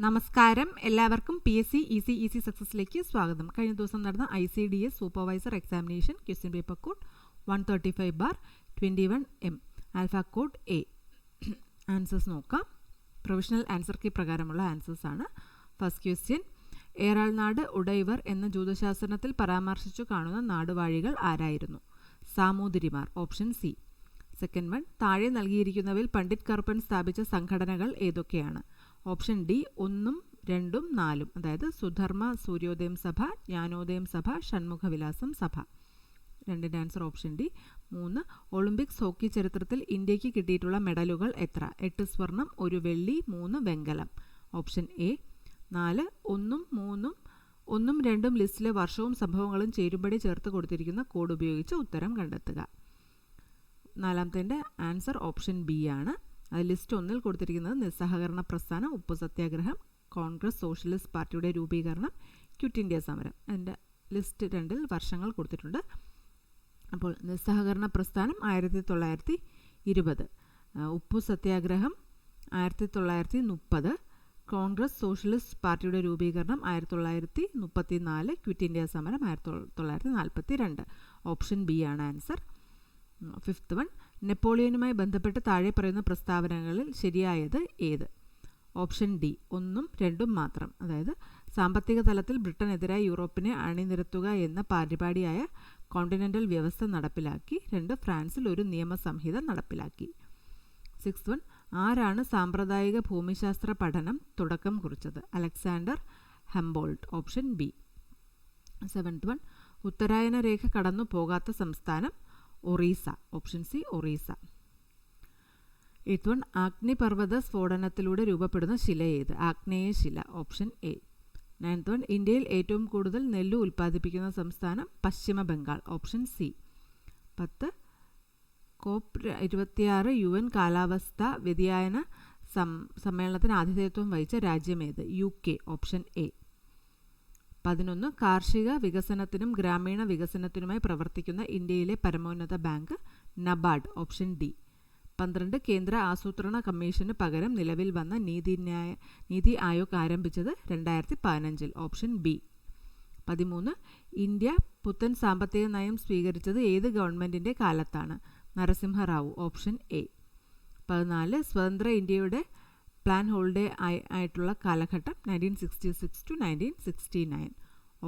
നമസ്കാരം, എല്ലാവർക്കും PSC easy സക്സസിലേക്ക് സ്വാഗതം. കഴിഞ്ഞ ദിവസം നടന്ന ICDS supervisor examination question paper code 135/21M alpha code A answers നോക്കാം. പ്രൊവിഷണൽ ആൻസർ കീ പ്രകാരമുള്ള ആൻസേഴ്സ് ആണ്. ഫസ്റ്റ് ക്വസ്റ്റ്യൻ, ഏറാൾനാട് ഉടൈവർ എന്ന ജ്യോതിശാസ്ത്രത്തിൽ പരാമർശിച്ചു കാണുന്ന നാടുവാഴികൾ ആരായിരുന്നു? സാമൂതിരിമാർ, ഓപ്ഷൻ സി. സെക്കൻഡ് വൺ, താഴെ നൽകിയിരിക്കുന്നവയിൽ പണ്ഡിറ്റ് കറുപ്പൻ സ്ഥാപിച്ച സംഘടനകൾ ഏതൊക്കെയാണ്? ഓപ്ഷൻ ഡി 1, 2, 4, അതായത് സുധർമ്മ സൂര്യോദയം സഭ, ജ്ഞാനോദയം സഭ, ഷൺമുഖവിലാസം സഭ. രണ്ടിൻ്റെ answer option D. 3, Olympics hockey ചരിത്രത്തിൽ ഇന്ത്യക്ക് കിട്ടിയിട്ടുള്ള മെഡലുകൾ എത്ര? 8 സ്വർണം, 1 വെള്ളി, 3 വെങ്കലം. Option A. 4, 1, 3, 1, 2 ലിസ്റ്റിലെ വർഷവും സംഭവങ്ങളും ചേരുംപടി ചേർത്ത് കൊടുത്തിരിക്കുന്ന കോഡ് ഉപയോഗിച്ച് ഉത്തരം കണ്ടെത്തുക. നാലാമത്തെ ആൻസർ ഓപ്ഷൻ ബി ആണ്. അത് ലിസ്റ്റ് 1 കൊടുത്തിരിക്കുന്നത് നിസ്സഹകരണ പ്രസ്ഥാനം, ഉപ്പു സത്യാഗ്രഹം, കോൺഗ്രസ് സോഷ്യലിസ്റ്റ് പാർട്ടിയുടെ രൂപീകരണം, ക്വിറ്റ് ഇന്ത്യ സമരം. അതിൻ്റെ ലിസ്റ്റ് 2 വർഷങ്ങൾ കൊടുത്തിട്ടുണ്ട്. അപ്പോൾ നിസ്സഹകരണ പ്രസ്ഥാനം 1920, ഉപ്പു സത്യാഗ്രഹം 1930, കോൺഗ്രസ് സോഷ്യലിസ്റ്റ് പാർട്ടിയുടെ രൂപീകരണം 1934, ക്വിറ്റ് ഇന്ത്യ സമരം 1942. ഓപ്ഷൻ ബി ആണ് ആൻസർ. ഫിഫ്ത്ത് വൺ, നെപ്പോളിയനുമായി ബന്ധപ്പെട്ട് താഴെ പറയുന്ന പ്രസ്താവനകളിൽ ശരിയായത് ഏത്? ഓപ്ഷൻ ഡി 1, 2 മാത്രം. അതായത് സാമ്പത്തിക തലത്തിൽ ബ്രിട്ടനെതിരായി യൂറോപ്പിനെ അണിനിരത്തുക എന്ന പരിപാടിയായ കോണ്ടിനെൻ്റൽ വ്യവസ്ഥ നടപ്പിലാക്കി. 2, ഫ്രാൻസിൽ ഒരു നിയമസംഹിത നടപ്പിലാക്കി. സിക്സ്ത് വൺ, ആരാണ് സാമ്പ്രദായിക ഭൂമിശാസ്ത്ര പഠനം തുടക്കം കുറിച്ചത്? Alexander Humboldt, option B. Seventh one, ഉത്തരായന രേഖ കടന്നു പോകാത്ത സംസ്ഥാനം? Orissa, option C Orissa. Eighth one, അഗ്നിപർവ്വത സ്ഫോടനത്തിലൂടെ രൂപപ്പെടുന്ന ശില ഏത്? ആഗ്നേയശില, ഓപ്ഷൻ എ. നയൻത് വൺ, ഇന്ത്യയിൽ ഏറ്റവും കൂടുതൽ നെല്ല് ഉൽപ്പാദിപ്പിക്കുന്ന സംസ്ഥാനം? Paschim Bengal, option C. 10, COP 26 UN കാലാവസ്ഥാ വ്യതിയാന സമ്മേളനത്തിന് ആതിഥേയത്വം വഹിച്ച രാജ്യമേത്? UK, option A. 11, കാർഷിക വികസനത്തിനും ഗ്രാമീണ വികസനത്തിനുമായി പ്രവർത്തിക്കുന്ന ഇന്ത്യയിലെ പരമോന്നത ബാങ്ക്? NABARD, option D. 12, കേന്ദ്ര ആസൂത്രണ കമ്മീഷന് പകരം നിലവിൽ വന്ന നീതി ആയോഗ് ആരംഭിച്ചത് 2015, ഓപ്ഷൻ ബി. 13, ഇന്ത്യ പുത്തൻ സാമ്പത്തിക നയം സ്വീകരിച്ചത് ഏത് ഗവൺമെൻറ്റിൻ്റെ കാലത്താണ്? Narasimha Rao, option A. 14, സ്വതന്ത്ര ഇന്ത്യയുടെ പ്ലാൻ ഹോൾഡേ ആയിട്ടുള്ള കാലഘട്ടം? 1966 to 1969,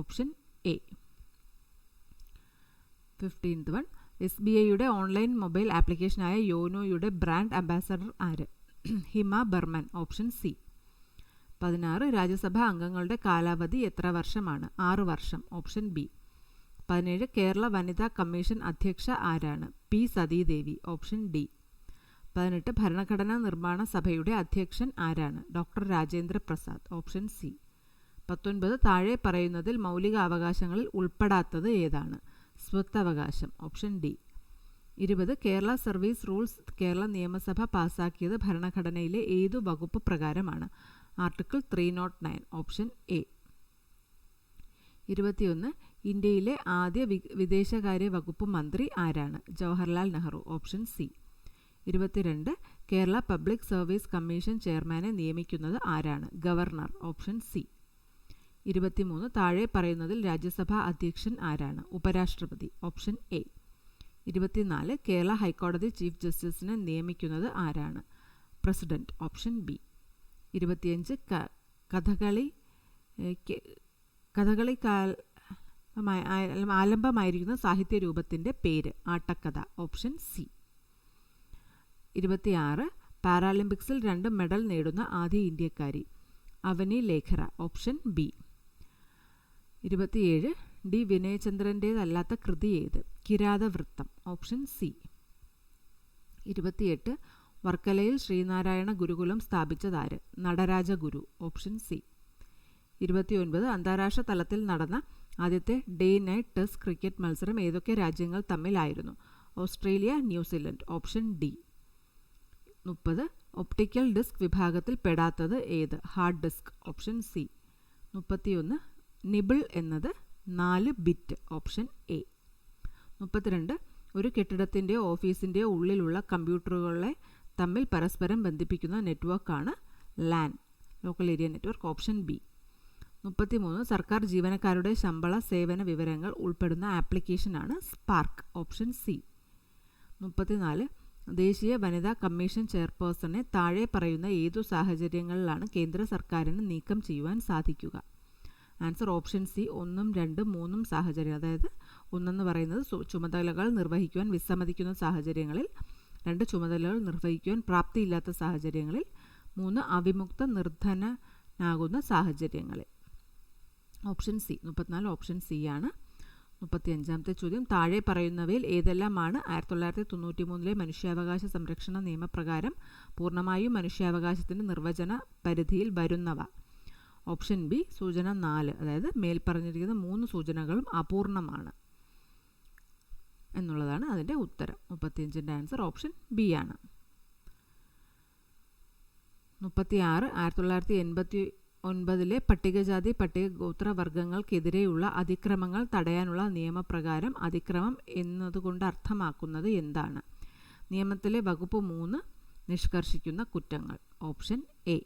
option A. 15th one, SBIയുടെ ഓൺലൈൻ മൊബൈൽ ആപ്ലിക്കേഷനായ യോനോയുടെ ബ്രാൻഡ് അംബാസഡർ ആര്? Hima Barman, option C. 16, രാജ്യസഭാ അംഗങ്ങളുടെ കാലാവധി എത്ര വർഷമാണ്? 6 വർഷം, ഓപ്ഷൻ ബി. 17, കേരള വനിതാ കമ്മീഷൻ അധ്യക്ഷ ആരാണ്? P Sathidevi, option D. 18, ഭരണഘടനാ നിർമ്മാണ സഭയുടെ അധ്യക്ഷൻ ആരാണ്? Doctor Rajendra Prasad, option C. 19, താഴെ പറയുന്നതിൽ മൗലിക അവകാശങ്ങളിൽ ഉൾപ്പെടാത്തത് ഏതാണ്? സ്വത്തവകാശം, option D. 20, Kerala service rules Kerala നിയമസഭ പാസാക്കിയത് ഭരണഘടനയിലെ ഏതു വകുപ്പ് പ്രകാരമാണ്? Article 309, option A. 21, ഇന്ത്യയിലെ ആദ്യ വിദേശകാര്യ വകുപ്പ് മന്ത്രി ആരാണ്? Jawaharlal Nehru, option C. 22, Kerala public service commission ചെയർമാനെ നിയമിക്കുന്നത് ആരാണ്? Governor, option C. 23, താഴെ പറയുന്നതിൽ രാജ്യസഭാ അധ്യക്ഷൻ ആരാണ്? ഉപരാഷ്ട്രപതി, ഓപ്ഷൻ എ. 24, കേരള ഹൈക്കോടതി ചീഫ് ജസ്റ്റിസിനെ നിയമിക്കുന്നത് ആരാണ്? President, option B. 25, കഥകളി ആലംബമായിരിക്കുന്ന സാഹിത്യ രൂപത്തിൻ്റെ പേര്? ആട്ടക്കഥ, ഓപ്ഷൻ സി. 26, പാരാലിമ്പിക്സിൽ 2 മെഡൽ നേടുന്ന ആദ്യ ഇന്ത്യക്കാരി? Avani Lekhara, option B. 27, D വിനയചന്ദ്രൻ്റേതല്ലാത്ത കൃതി ഏത്? കിരാതവൃത്തം, ഓപ്ഷൻ സി. 28, വർക്കലയിൽ ശ്രീനാരായണ ഗുരുകുലം സ്ഥാപിച്ചതാര്? Natarajaguru, option C. 29, അന്താരാഷ്ട്ര തലത്തിൽ നടന്ന ആദ്യത്തെ ഡേ നൈറ്റ് ടെസ്റ്റ് ക്രിക്കറ്റ് മത്സരം ഏതൊക്കെ രാജ്യങ്ങൾ തമ്മിലായിരുന്നു? Australia, New Zealand, option D. 30, optical disc വിഭാഗത്തിൽ പെടാത്തത് ഏത്? Hard disk, option C. 31, nibble എന്നത് 4 ബിറ്റ്, ഓപ്ഷൻ എ. 32, ഒരു കെട്ടിടത്തിൻ്റെയോ ഓഫീസിൻ്റെയോ ഉള്ളിലുള്ള കമ്പ്യൂട്ടറുകളെ തമ്മിൽ പരസ്പരം ബന്ധിപ്പിക്കുന്ന നെറ്റ്വർക്കാണ് LAN. Local area network, option B. 33 സർക്കാർ ജീവനക്കാരുടെ ശമ്പള സേവന വിവരങ്ങൾ ഉൾപ്പെടുന്ന ആപ്ലിക്കേഷനാണ് സ്പാർക്ക്, ഓപ്ഷൻ സി. 34 ദേശീയ വനിതാ കമ്മീഷൻ ചെയർപേഴ്സണെ താഴെ പറയുന്ന ഏതു സാഹചര്യങ്ങളിലാണ് കേന്ദ്ര സർക്കാരിന് നീക്കം ചെയ്യുവാൻ സാധിക്കുക? ആൻസർ ഓപ്ഷൻ സി 1, 2, 3 സാഹചര്യം. അതായത് 1 പറയുന്നത് ചുമതലകൾ നിർവഹിക്കുവാൻ വിസമ്മതിക്കുന്ന സാഹചര്യങ്ങളിൽ, 2 ചുമതലകൾ നിർവഹിക്കുവാൻ പ്രാപ്തിയില്ലാത്ത സാഹചര്യങ്ങളിൽ, 3 അവിമുക്ത നിർധനനാകുന്ന സാഹചര്യങ്ങളിൽ. Option C. 34 ഓപ്ഷൻ സി ആണ്. 35 ചോദ്യം, താഴെ പറയുന്നവയിൽ ഏതെല്ലാമാണ് 1993 മനുഷ്യാവകാശ സംരക്ഷണ നിയമപ്രകാരം പൂർണ്ണമായും മനുഷ്യാവകാശത്തിൻ്റെ നിർവചന പരിധിയിൽ വരുന്നവ? ഓപ്ഷൻ ബി സൂചന 4, അതായത് മേൽപ്പറഞ്ഞിരിക്കുന്ന 3 സൂചനകളും അപൂർണമാണ് എന്നുള്ളതാണ് അതിൻ്റെ ഉത്തരം. 35ൻ്റെ ആൻസർ ഓപ്ഷൻ ബി ആണ്. 36 1989 പട്ടികജാതി പട്ടികഗോത്ര വർഗങ്ങൾക്കെതിരെയുള്ള അതിക്രമങ്ങൾ തടയാനുള്ള നിയമപ്രകാരം അതിക്രമം എന്നതുകൊണ്ട് അർത്ഥമാക്കുന്നത് എന്താണ്? നിയമത്തിലെ വകുപ്പ് 3 നിഷ്കർഷിക്കുന്ന കുറ്റങ്ങൾ. Option A.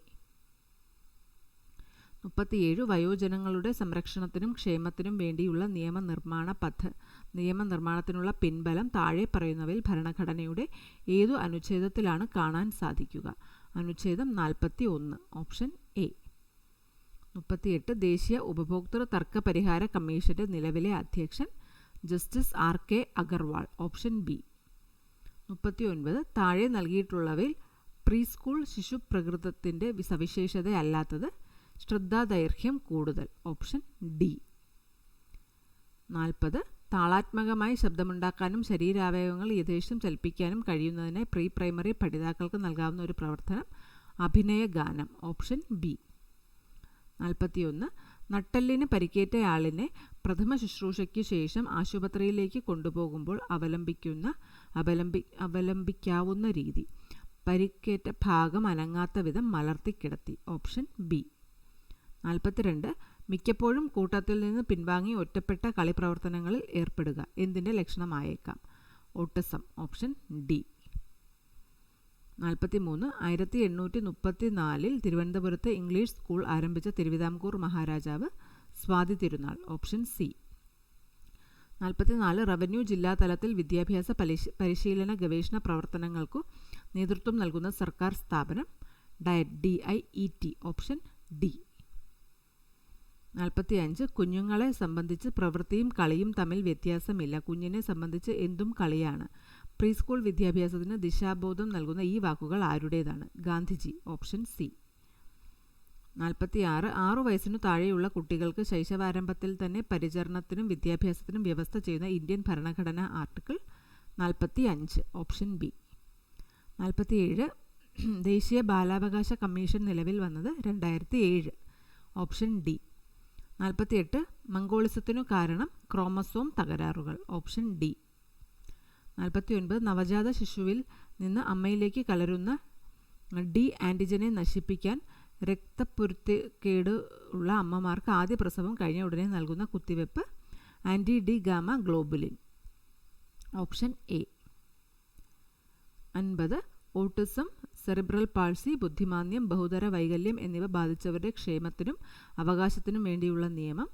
37 വയോജനങ്ങളുടെ സംരക്ഷണത്തിനും ക്ഷേമത്തിനും വേണ്ടിയുള്ള നിയമനിർമ്മാണത്തിനുള്ള പിൻബലം താഴെ പറയുന്നവയിൽ ഭരണഘടനയുടെ ഏതു അനുച്ഛേദത്തിലാണ് കാണാൻ സാധിക്കുക? അനുച്ഛേദം 41, ഓപ്ഷൻ എ. 38 ദേശീയ ഉപഭോക്തൃ തർക്ക പരിഹാര കമ്മീഷന്റെ നിലവിലെ അധ്യക്ഷൻ justice R K Agarwal, option B. 39 താഴെ നൽകിയിട്ടുള്ളവയിൽ പ്രീ സ്കൂൾ ശിശു പ്രകൃതത്തിൻ്റെ സവിശേഷതയല്ലാത്തത്? ശ്രദ്ധാദൈർഘ്യം കൂടുതൽ, ഓപ്ഷൻ ഡി. 40 താളാത്മകമായി ശബ്ദമുണ്ടാക്കാനും ശരീരാവയവങ്ങൾ യഥേഷ്ടം ചലിപ്പിക്കാനും കഴിയുന്നതിന് പ്രീ പ്രൈമറി പഠിതാക്കൾക്ക് നൽകാവുന്ന ഒരു പ്രവർത്തനം അഭിനയ ഗാനം, ഓപ്ഷൻ ബി. 41 നട്ടെല്ലിന് പരിക്കേറ്റയാളിനെ പ്രഥമ ശുശ്രൂഷയ്ക്ക് ശേഷം ആശുപത്രിയിലേക്ക് കൊണ്ടുപോകുമ്പോൾ അവലംബിക്കാവുന്ന രീതി? പരിക്കേറ്റ ഭാഗം അനങ്ങാത്ത വിധം മലർത്തിക്കിടത്തി, ഓപ്ഷൻ ബി. 42 മിക്കപ്പോഴും കൂട്ടത്തിൽ നിന്ന് പിൻവാങ്ങി ഒറ്റപ്പെട്ട കളിപ്രവർത്തനങ്ങളിൽ ഏർപ്പെടുക എന്തിൻ്റെ ലക്ഷണമായേക്കാം? Autism, option D. 43 1834 തിരുവനന്തപുരത്ത് ഇംഗ്ലീഷ് സ്കൂൾ ആരംഭിച്ച തിരുവിതാംകൂർ മഹാരാജാവ്? Swathi Thirunal, option C. 44 revenue ജില്ലാ തലത്തിൽ വിദ്യാഭ്യാസ പരിശീലന ഗവേഷണ പ്രവർത്തനങ്ങൾക്കു നേതൃത്വം നൽകുന്ന സർക്കാർ സ്ഥാപനം? DIET, option D. 45 കുഞ്ഞുങ്ങളെ സംബന്ധിച്ച് പ്രവൃത്തിയും കളിയും തമ്മിൽ വ്യത്യാസമില്ല, കുഞ്ഞിനെ സംബന്ധിച്ച് എന്തും കളിയാണ്. പ്രീ സ്കൂൾ വിദ്യാഭ്യാസത്തിന് ദിശാബോധം നൽകുന്ന ഈ വാക്കുകൾ ആരുടേതാണ്? Gandhiji, option C. 46 6 വയസ്സിനു താഴെയുള്ള കുട്ടികൾക്ക് ശൈശവാരംഭത്തിൽ തന്നെ പരിചരണത്തിനും വിദ്യാഭ്യാസത്തിനും വ്യവസ്ഥ ചെയ്യുന്ന ഇന്ത്യൻ ഭരണഘടന ആർട്ടിക്കിൾ? 45, option B. 47 ദേശീയ ബാലാവകാശ കമ്മീഷൻ നിലവിൽ വന്നത് 2007, ഓപ്ഷൻ ഡി. 48 മംഗോളിസത്തിനു കാരണം ക്രോമസോം തകരാറുകൾ, ഓപ്ഷൻ ഡി. 49 നവജാത ശിശുവിൽ നിന്ന് അമ്മയിലേക്ക് കലരുന്ന ഡി ആൻറ്റിജനെ നശിപ്പിക്കാൻ രക്തപ്പൊരുത്തക്കേട് ഉള്ള അമ്മമാർക്ക് ആദ്യ പ്രസവം കഴിഞ്ഞ ഉടനെ നൽകുന്ന കുത്തിവെപ്പ്? Anti D gamma globulin, option A. 50 autism, cerebral palsy, ബുദ്ധിമാന്ദ്യം, ബഹുതര വൈകല്യം എന്നിവ ബാധിച്ചവരുടെ ക്ഷേമത്തിനും അവകാശത്തിനും വേണ്ടിയുള്ള നിയമം?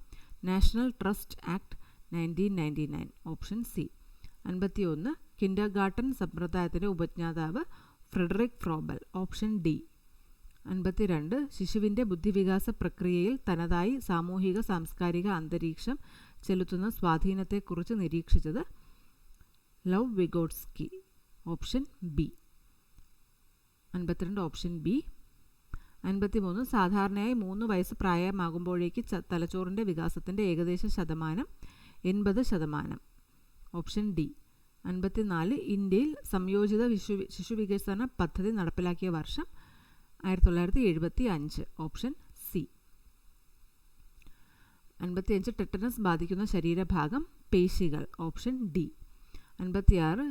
National trust act 1999, option C. 51 kindergarten സമ്പ്രദായത്തിൻ്റെ ഉപജ്ഞാതാവ്? Friedrich Froebel, option D. 52 ശിശുവിൻ്റെ ബുദ്ധിവികാസ പ്രക്രിയയിൽ തനതായി സാമൂഹിക സാംസ്കാരിക അന്തരീക്ഷം ചെലുത്തുന്ന സ്വാധീനത്തെക്കുറിച്ച് നിരീക്ഷിച്ചത്? Lev Vygotsky, option B. 52 option B. 53 സാധാരണയായി 3 വയസ്സ് പ്രായമാകുമ്പോഴേക്ക് തലച്ചോറിൻ്റെ വികാസത്തിൻ്റെ ഏകദേശ ശതമാനം 80%, ഓപ്ഷൻ ഡി. 54 ഇന്ത്യയിൽ സംയോജിത ശിശുവികസന പദ്ധതി നടപ്പിലാക്കിയ വർഷം? 1975, ഓപ്ഷൻ സി. 55 ടെറ്റനസ് ബാധിക്കുന്ന ശരീരഭാഗം? പേശികൾ, ഓപ്ഷൻ ഡി. 56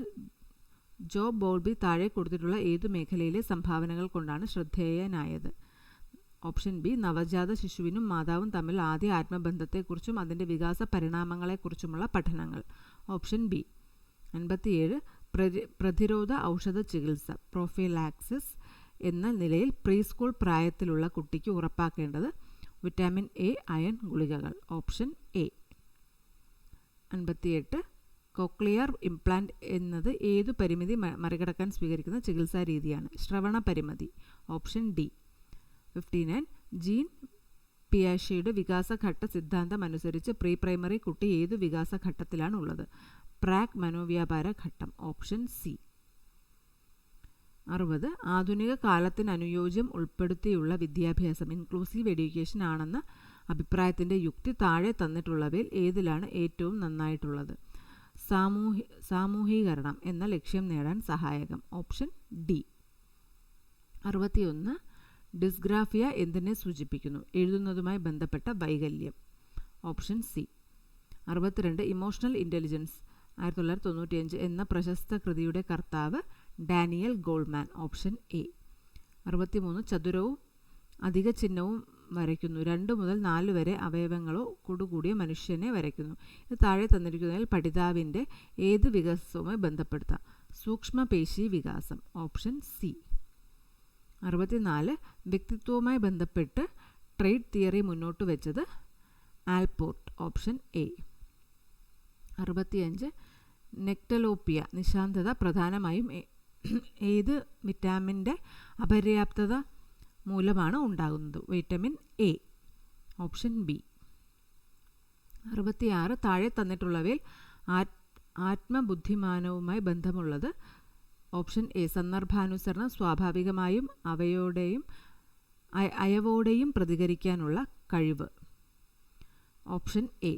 ജോ ബോൾബി താഴെ കൊടുത്തിട്ടുള്ള ഏതു മേഖലയിലെ സംഭാവനകൾ കൊണ്ടാണ് ശ്രദ്ധേയനായത്? ഓപ്ഷൻ ബി നവജാത ശിശുവിനും മാതാവും തമ്മിൽ ആദ്യ ആത്മബന്ധത്തെക്കുറിച്ചും അതിൻ്റെ വികാസ പരിണാമങ്ങളെക്കുറിച്ചുമുള്ള പഠനങ്ങൾ? Option B. 57 പ്രതിരോധ ഔഷധ ചികിത്സ പ്രൊഫിലാക്സിസ് എന്ന നിലയിൽ പ്രീ സ്കൂൾ പ്രായത്തിലുള്ള കുട്ടിക്ക് ഉറപ്പാക്കേണ്ടത് വിറ്റാമിൻ എ അയൺ ഗുളികകൾ. Option A. 58. കോക്ലിയർ ഇംപ്ലാന്റ് എന്നത് ഏതു പരിമിതി മറികടക്കാൻ സ്വീകരിക്കുന്ന ചികിത്സാ രീതിയാണ്? ശ്രവണ പരിമിതി. Option D. 59. ജീൻ പിയാഷെയുടെ വികാസഘട്ട സിദ്ധാന്തം അനുസരിച്ച് പ്രീ പ്രൈമറി കുട്ടി ഏതു വികാസഘട്ടത്തിലാണ് ഉള്ളത്? പ്രാക് മനോവ്യാപാര ഘട്ടം. Option C. 60. ആധുനിക കാലത്തിനനുയോജ്യം ഉൾപ്പെടുത്തിയുള്ള വിദ്യാഭ്യാസം ഇൻക്ലൂസീവ് എഡ്യൂക്കേഷൻ ആണെന്ന അഭിപ്രായത്തിൻ്റെ യുക്തി താഴെ തന്നിട്ടുള്ളവയിൽ ഏതിലാണ് ഏറ്റവും നന്നായിട്ടുള്ളത്? സാമൂഹീകരണം എന്ന ലക്ഷ്യം നേടാൻ സഹായകം. Option D. 61. ഡിസ്ഗ്രാഫിയ എന്തിനെ സൂചിപ്പിക്കുന്നു? എഴുതുന്നതുമായി ബന്ധപ്പെട്ട വൈകല്യം. Option C. 62. ഇമോഷണൽ ഇൻ്റലിജൻസ് 1995 എന്ന പ്രശസ്ത കൃതിയുടെ കർത്താവ് ഡാനിയൽ ഗോൾമാൻ. Option A. 63. ചതുരവും അധിക ചിഹ്നവും വരയ്ക്കുന്നു. 2 മുതൽ 4 വരെ അവയവങ്ങളോ കൂടുകൂടിയ മനുഷ്യനെ വരയ്ക്കുന്നു. ഇത് താഴെ തന്നിരിക്കുന്നതിൽ പഠിതാവിൻ്റെ ഏത് വികാസവുമായി ബന്ധപ്പെടുത്താം? സൂക്ഷ്മപേശി വികാസം. Option C. 64. വ്യക്തിത്വവുമായി ബന്ധപ്പെട്ട് ട്രേഡ് തിയറി മുന്നോട്ട് വെച്ചത് ആൽപോർട്ട്. Option A. 65. നെക്ടലോപ്പിയ നിശാന്തത പ്രധാനമായും ഏത് വിറ്റാമിൻ്റെ അപര്യാപ്തത മൂലമാണ് ഉണ്ടാകുന്നത്? Vitamin A. Option B. 66. താഴെ തന്നിട്ടുള്ളവയിൽ ആത്മബുദ്ധിമാനവുമായി ബന്ധമുള്ളത്? Option A. സന്ദർഭാനുസരണം സ്വാഭാവികമായും അയവോടെയും പ്രതികരിക്കാനുള്ള കഴിവ്. Option A.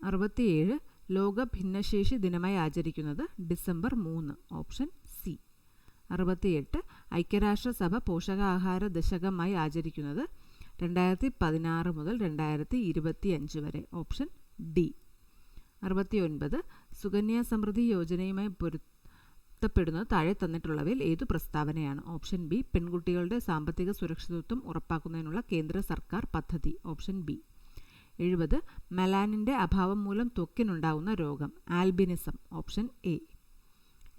67. ലോക ഭിന്നശേഷി ദിനമായി ആചരിക്കുന്നത് ഡിസംബർ 3. Option C. 68. ഐക്യരാഷ്ട്രസഭ പോഷകാഹാര ദശകമായി ആചരിക്കുന്നത് 2016 മുതൽ 2025 വരെ. Option D. 69. സുകന്യ സമൃദ്ധി യോജനയുമായി പൊരുത്തപ്പെടുന്നത് താഴെ തന്നിട്ടുള്ളവയിൽ ഏതു പ്രസ്താവനയാണ്? Option B. പെൺകുട്ടികളുടെ സാമ്പത്തിക സുരക്ഷിതത്വം ഉറപ്പാക്കുന്നതിനുള്ള കേന്ദ്ര സർക്കാർ പദ്ധതി. Option B. 70. മെലാനിൻ്റെ അഭാവം മൂലം ത്വക്കിനുണ്ടാകുന്ന രോഗം ആൽബിനിസം. Option A.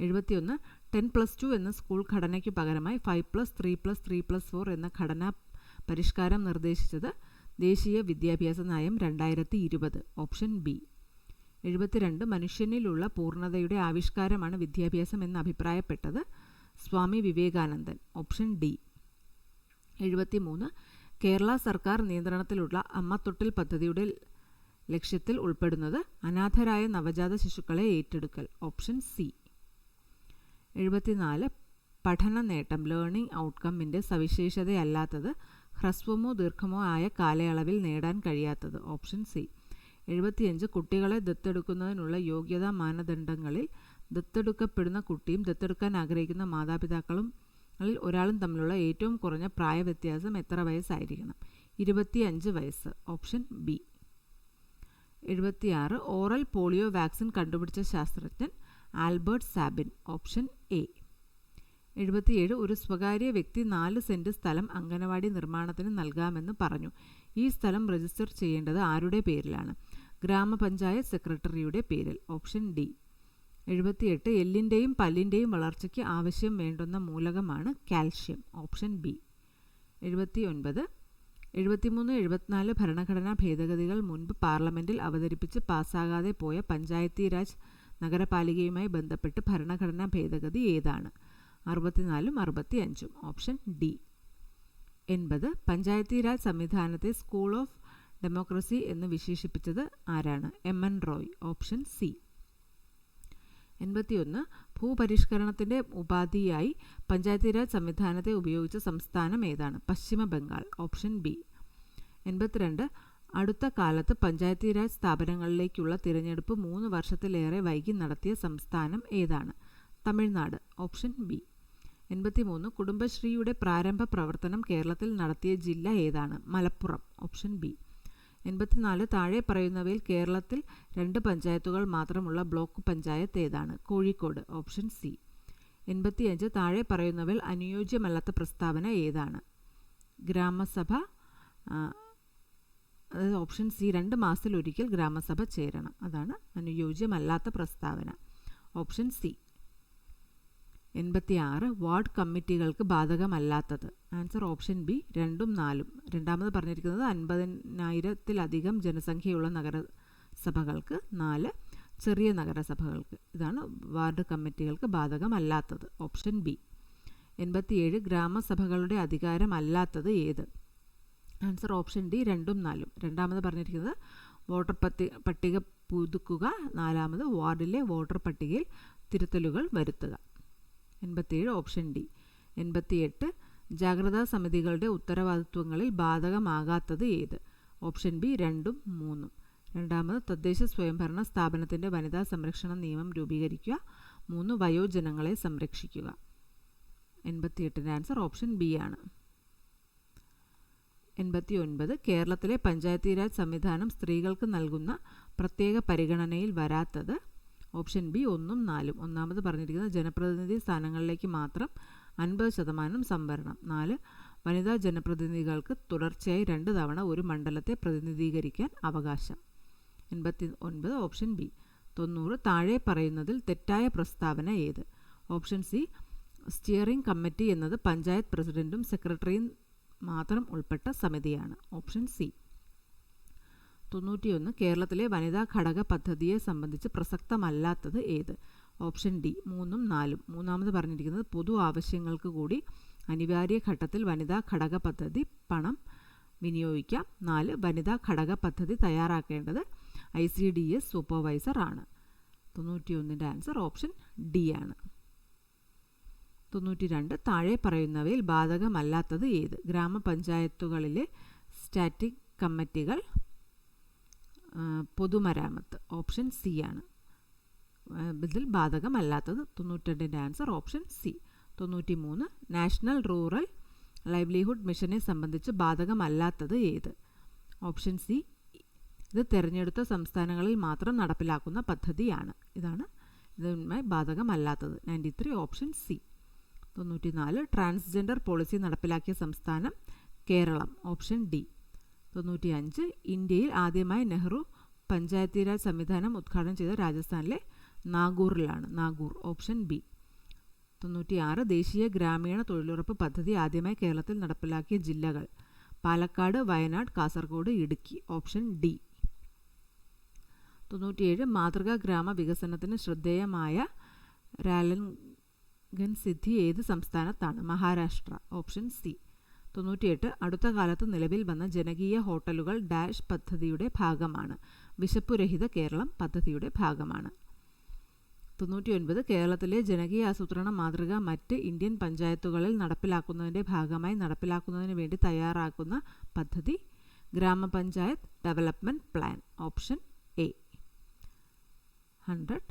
71. 10+2 എന്ന സ്കൂൾ ഘടനയ്ക്കു പകരമായി 5+3+3+4 എന്ന ഘടനാ പരിഷ്കാരം നിർദ്ദേശിച്ചത് ദേശീയ വിദ്യാഭ്യാസ നയം 2020. Option B. 72. മനുഷ്യനിലുള്ള പൂർണ്ണതയുടെ ആവിഷ്കാരമാണ് വിദ്യാഭ്യാസം എന്ന് അഭിപ്രായപ്പെട്ടത് സ്വാമി വിവേകാനന്ദൻ. Option D. 73. കേരള സർക്കാർ നിയന്ത്രണത്തിലുള്ള അമ്മത്തൊട്ടിൽ പദ്ധതിയുടെ ലക്ഷ്യത്തിൽ ഉൾപ്പെടുന്നത് അനാഥരായ നവജാത ശിശുക്കളെ ഏറ്റെടുക്കൽ. Option C. 74. പഠന നേട്ടം ലേണിംഗ് ഔട്ട്കമ്മിൻ്റെ സവിശേഷതയല്ലാത്തത് ഹ്രസ്വമോ ദീർഘമോ ആയ കാലയളവിൽ നേടാൻ കഴിയാത്തത്. Option C. 75. കുട്ടികളെ ദത്തെടുക്കുന്നതിനുള്ള യോഗ്യതാ മാനദണ്ഡങ്ങളിൽ ദത്തെടുക്കപ്പെടുന്ന കുട്ടിയും ദത്തെടുക്കാൻ ആഗ്രഹിക്കുന്ന മാതാപിതാക്കളും ഒരാളും തമ്മിലുള്ള ഏറ്റവും കുറഞ്ഞ പ്രായ വ്യത്യാസം എത്ര വയസ്സായിരിക്കണം? 25 വയസ്സ്. Option B. 76. Oral polio vaccine കണ്ടുപിടിച്ച ശാസ്ത്രജ്ഞൻ ആൽബർട്ട് സാബിൻ. Option A. 77. ഒരു സ്വകാര്യ വ്യക്തി 4 സെൻറ്റ് സ്ഥലം അംഗനവാടി നിർമ്മാണത്തിന് നൽകാമെന്ന് പറഞ്ഞു. ഈ സ്ഥലം രജിസ്റ്റർ ചെയ്യേണ്ടത് ആരുടെ പേരിലാണ്? ഗ്രാമപഞ്ചായത്ത് സെക്രട്ടറിയുടെ പേരിൽ. Option D. 78. എല്ലിൻ്റെയും പല്ലിൻ്റെയും വളർച്ചയ്ക്ക് ആവശ്യം വേണ്ടുന്ന മൂലകമാണ് കാൽഷ്യം. Option B. 79. 73-74 ഭരണഘടനാ ഭേദഗതികൾ മുൻപ് പാർലമെൻറ്റിൽ അവതരിപ്പിച്ച് പാസ്സാകാതെ പോയ പഞ്ചായത്തി രാജ് നഗരപാലികയുമായി ബന്ധപ്പെട്ട് ഭരണഘടനാ ഭേദഗതി ഏതാണ്? 64-ഉം 65-ഉം. Option D. 80. പഞ്ചായത്തി രാജ് സംവിധാനത്തെ സ്കൂൾ ഓഫ് ഡെമോക്രസി എന്ന് വിശേഷിപ്പിച്ചത് ആരാണ്? എം.എൻ. റോയ്. Option C. 81. ഭൂപരിഷ്കരണത്തിൻ്റെ ഉപാധിയായി പഞ്ചായത്തി രാജ് സംവിധാനത്തെ ഉപയോഗിച്ച സംസ്ഥാനം ഏതാണ്? പശ്ചിമ ബംഗാൾ. Option B. 82. അടുത്ത കാലത്ത് പഞ്ചായത്തി രാജ് സ്ഥാപനങ്ങളിലേക്കുള്ള തിരഞ്ഞെടുപ്പ് 3 വർഷത്തിലേറെ വൈകി നടത്തിയ സംസ്ഥാനം ഏതാണ്? തമിഴ്നാട്. Option B. 83. കുടുംബശ്രീയുടെ പ്രാരംഭ പ്രവർത്തനം കേരളത്തിൽ നടത്തിയ ജില്ല ഏതാണ്? മലപ്പുറം. Option B. 84. താഴെ പറയുന്നവയിൽ കേരളത്തിൽ 2 പഞ്ചായത്തുകൾ മാത്രമുള്ള ബ്ലോക്ക് പഞ്ചായത്ത് ഏതാണ്? കോഴിക്കോട്. Option C. 85. താഴെ പറയുന്നവയിൽ അനുയോജ്യമല്ലാത്ത പ്രസ്താവന ഏതാണ്? ഗ്രാമസഭ. Option C. 2 മാസത്തിലൊരിക്കൽ ഗ്രാമസഭ ചേരണം. അതാണ് അനുയോജ്യമല്ലാത്ത പ്രസ്താവന. Option C. 86 വാർഡ് കമ്മിറ്റികൾക്ക് ബാധകമല്ലാത്തത്. ആൻസർ ഓപ്ഷൻ ബി 2ഉം 4ഉം. രണ്ടാമത് പറഞ്ഞിരിക്കുന്നത് 50,000-ത്തിലധികം ജനസംഖ്യയുള്ള നഗരസഭകൾക്ക്, 4 ചെറിയ നഗരസഭകൾക്ക്. ഇതാണ് വാർഡ് കമ്മിറ്റികൾക്ക് ബാധകമല്ലാത്തത്. Option B. 87 ഗ്രാമസഭകളുടെ അധികാരമല്ലാത്തത് ഏത്? ആൻസർ ഓപ്ഷൻ ഡി 2ഉം 4ഉം. രണ്ടാമത് പറഞ്ഞിരിക്കുന്നത് വോട്ടർ പട്ടിക പുതുക്കുക, നാലാമത് വാർഡിലെ വോട്ടർ പട്ടികയിൽ തിരുത്തലുകൾ വരുത്തുക. 87 ഓപ്ഷൻ ഡി. 88 ജാഗ്രതാ സമിതികളുടെ ഉത്തരവാദിത്വങ്ങളിൽ ബാധകമാകാത്തത് ഏത്? ഓപ്ഷൻ ബി 2ഉം 3ഉം. രണ്ടാമത് തദ്ദേശ സ്വയംഭരണ സ്ഥാപനത്തിൻ്റെ വനിതാ സംരക്ഷണ നിയമം രൂപീകരിക്കുക, 3 വയോജനങ്ങളെ സംരക്ഷിക്കുക. 88ൻ്റെ ആൻസർ ഓപ്ഷൻ ബി ആണ്. 89 കേരളത്തിലെ പഞ്ചായത്തി രാജ് സംവിധാനം സ്ത്രീകൾക്ക് നൽകുന്ന പ്രത്യേക പരിഗണനയിൽ വരാത്തത്? ഓപ്ഷൻ ബി 1ഉം 4ഉം. ഒന്നാമത് പറഞ്ഞിരിക്കുന്നത് ജനപ്രതിനിധി സ്ഥാനങ്ങളിലേക്ക് മാത്രം 50% സംവരണം, 4 വനിതാ ജനപ്രതിനിധികൾക്ക് തുടർച്ചയായി 2 തവണ ഒരു മണ്ഡലത്തെ പ്രതിനിധീകരിക്കാൻ അവകാശം. 89 ഓപ്ഷൻ ബി. 90 താഴെ പറയുന്നതിൽ തെറ്റായ പ്രസ്താവന ഏത്? ഓപ്ഷൻ സി സ്റ്റിയറിംഗ് കമ്മിറ്റി എന്നത് പഞ്ചായത്ത് പ്രസിഡന്റും സെക്രട്ടറിയും മാത്രം ഉൾപ്പെട്ട സമിതിയാണ്. Option C. 91 കേരളത്തിലെ വനിതാ ഘടക പദ്ധതിയെ സംബന്ധിച്ച് പ്രസക്തമല്ലാത്തത് ഏത്? ഓപ്ഷൻ ഡി 3ഉം 4ഉം. മൂന്നാമത് പറഞ്ഞിരിക്കുന്നത് പൊതു ആവശ്യങ്ങൾക്ക് കൂടി അനിവാര്യ ഘട്ടത്തിൽ വനിതാ ഘടക പദ്ധതി പണം വിനിയോഗിക്കാം, 4 വനിതാ ഘടക പദ്ധതി തയ്യാറാക്കേണ്ടത് ICDS സൂപ്പർവൈസർ ആണ്. 91ൻ്റെ ആൻസർ ഓപ്ഷൻ ഡി ആണ്. 92 താഴെ പറയുന്നവയിൽ ബാധകമല്ലാത്തത് ഏത്? ഗ്രാമപഞ്ചായത്തുകളിലെ സ്റ്റാറ്റിക് കമ്മിറ്റികൾ, പൊതുമരാമത്ത്. ഓപ്ഷൻ സി ആണ് ഇതിൽ ബാധകമല്ലാത്തത്. 92ൻ്റെ answer option C. 93 national rural livelihood മിഷനെ സംബന്ധിച്ച് ബാധകമല്ലാത്തത് ഏത്? Option C. ഇത് തിരഞ്ഞെടുത്ത സംസ്ഥാനങ്ങളിൽ മാത്രം നടപ്പിലാക്കുന്ന പദ്ധതിയാണ്. ഇതാണ് ഇതുമായി ബാധകമല്ലാത്തത്. 93 ഓപ്ഷൻ സി. 94 ട്രാൻസ്ജെൻഡർ പോളിസി നടപ്പിലാക്കിയ സംസ്ഥാനം കേരളം. Option D. 95 ഇന്ത്യയിൽ ആദ്യമായി നെഹ്റു പഞ്ചായത്തി രാജ് സംവിധാനം ഉദ്ഘാടനം ചെയ്ത രാജസ്ഥാനിലെ നാഗൂറിലാണ്. നാഗൂർ. Option B. 96 ദേശീയ ഗ്രാമീണ തൊഴിലുറപ്പ് പദ്ധതി ആദ്യമായി കേരളത്തിൽ നടപ്പിലാക്കിയ ജില്ലകൾ പാലക്കാട്, വയനാട്, കാസർഗോഡ്, ഇടുക്കി. Option D. 97 മാതൃകാ ഗ്രാമ വികസനത്തിന് ശ്രദ്ധേയമായ രാലൻഗൻ സിദ്ധി ഏത് സംസ്ഥാനത്താണ്? മഹാരാഷ്ട്ര. Option C. 98 അടുത്ത കാലത്ത് നിലവിൽ വന്ന ജനകീയ ഹോട്ടലുകൾ ഡാഷ് പദ്ധതിയുടെ ഭാഗമാണ്. വിശപ്പുരഹിത കേരളം പദ്ധതിയുടെ ഭാഗമാണ്. 99 കേരളത്തിലെ ജനകീയ ആസൂത്രണ മാതൃക മറ്റ് ഇന്ത്യൻ പഞ്ചായത്തുകളിൽ നടപ്പിലാക്കുന്നതിൻ്റെ ഭാഗമായി നടപ്പിലാക്കുന്നതിന് വേണ്ടി തയ്യാറാക്കുന്ന പദ്ധതി Gram Panchayat development plan. Option A. 100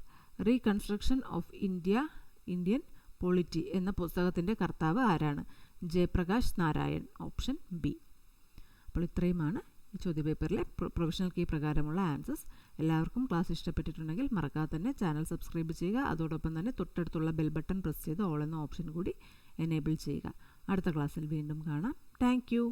reconstruction of Indian polity എന്ന പുസ്തകത്തിൻ്റെ കർത്താവ് ആരാണ്? ജയപ്രകാശ് നാരായൺ. Option B. അപ്പോൾ ഇത്രയുമാണ് ഈ ചോദ്യപേപ്പറിലെ പ്രൊഫഷണൽ കീ പ്രകാരമുള്ള ആൻസേഴ്സ്. എല്ലാവർക്കും ക്ലാസ് ഇഷ്ടപ്പെട്ടിട്ടുണ്ടെങ്കിൽ മറക്കാതെ തന്നെ ചാനൽ സബ്സ്ക്രൈബ് ചെയ്യുക. അതോടൊപ്പം തന്നെ തൊട്ടടുത്തുള്ള ബെൽ ബട്ടൺ പ്രസ് ചെയ്ത് ഓൾ എന്ന ഓപ്ഷൻ കൂടി എനേബിൾ ചെയ്യുക. അടുത്ത ക്ലാസ്സിൽ വീണ്ടും കാണാം. Thank U.